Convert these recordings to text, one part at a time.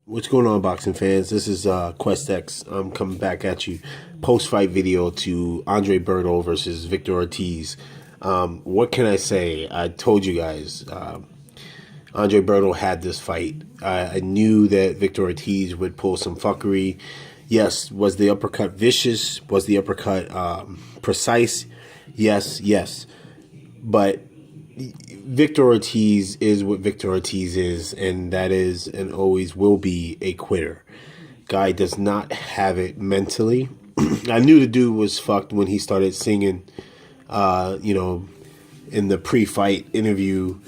What's going on, boxing fans? This is QuestX. I'm coming back at you. Post-fight video to Berto versus Victor Ortiz. What can I say? I told you guys, Berto had this fight. I knew that Victor Ortiz would pull some fuckery. Yes, was the uppercut vicious? Was the uppercut precise? Yes. But Victor Ortiz is what Victor Ortiz is, and that is and always will be a quitter. Guy does not have it mentally. I knew the dude was fucked when he started singing, in the pre-fight interview.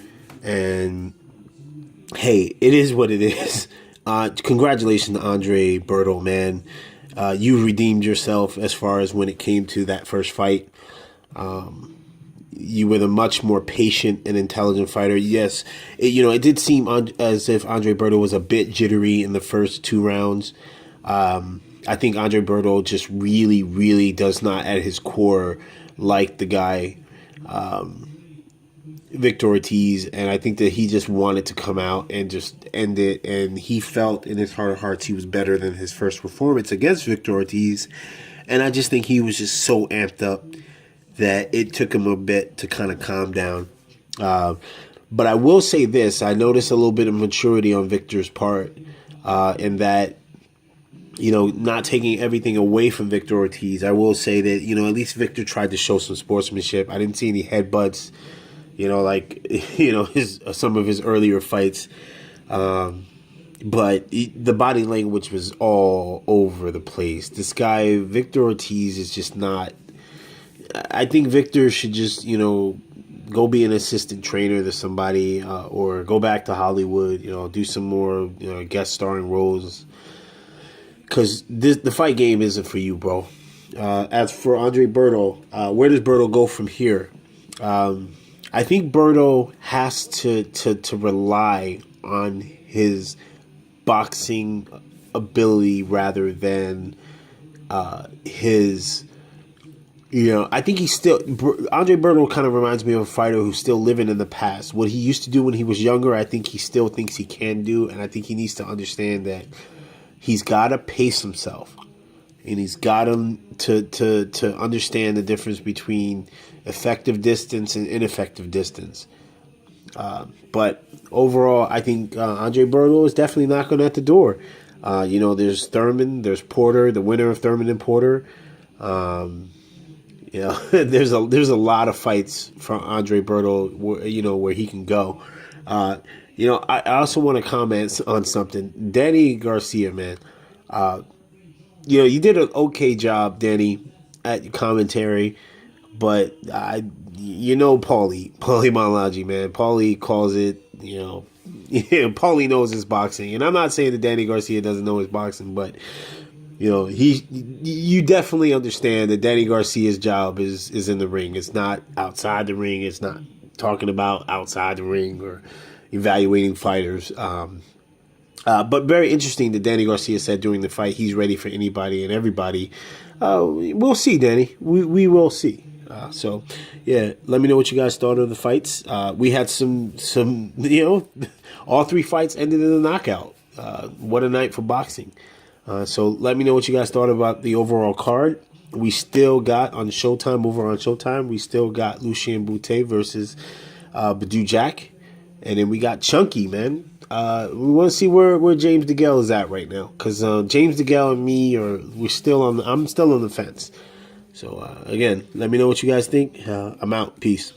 And hey, it is what it is. Congratulations to Berto, man. You redeemed yourself as far as when it came to that first fight. You were the much more patient and intelligent fighter. Yes, it did seem as if Berto was a bit jittery in the first two rounds. I think Berto just really, really does not at his core like the guy, Victor Ortiz. And I think that he just wanted to come out and just end it. And he felt in his heart of hearts he was better than his first performance against Victor Ortiz. And I just think he was just so amped up that it took him a bit to kind of calm down. But I will say this. I noticed a little bit of maturity on Victor's part in that, not taking everything away from Victor Ortiz. I will say that, at least Victor tried to show some sportsmanship. I didn't see any headbutts, some of his earlier fights. But the body language was all over the place. This guy, Victor Ortiz, is just not... I think Victor should just, go be an assistant trainer to somebody or go back to Hollywood, do some more guest starring roles. Because the fight game isn't for you, bro. As for Berto, where does Berto go from here? I think Berto has to rely on his boxing ability rather than his... I think he's still... Berto kind of reminds me of a fighter who's still living in the past. What he used to do when he was younger, I think he still thinks he can do. And I think he needs to understand that he's got to pace himself. And he's got to understand the difference between effective distance and ineffective distance. But overall, I think Berto is definitely knocking at the door. There's Thurman, there's Porter, the winner of Thurman and Porter. There's a lot of fights from Berto, where he can go. I also want to comment on something. Danny Garcia, man. You did an okay job, Danny, at your commentary, but Paulie Malaji, man. Paulie calls it, Paulie knows his boxing, and I'm not saying that Danny Garcia doesn't know his boxing, but. You definitely understand that Danny Garcia's job is in the ring. It's not outside the ring. It's not talking about outside the ring or evaluating fighters. But very interesting that Danny Garcia said during the fight he's ready for anybody and everybody. We'll see, Danny. We will see. So, let me know what you guys thought of the fights. We had some all three fights ended in a knockout. What a night for boxing. So let me know what you guys thought about the overall card. We still got over on Showtime, we still got Lucien Boutte versus Badu Jack. And then we got Chunky, man. We want to see where James DeGale is at right now. Because James DeGale and me, I'm still on the fence. So again, let me know what you guys think. I'm out. Peace.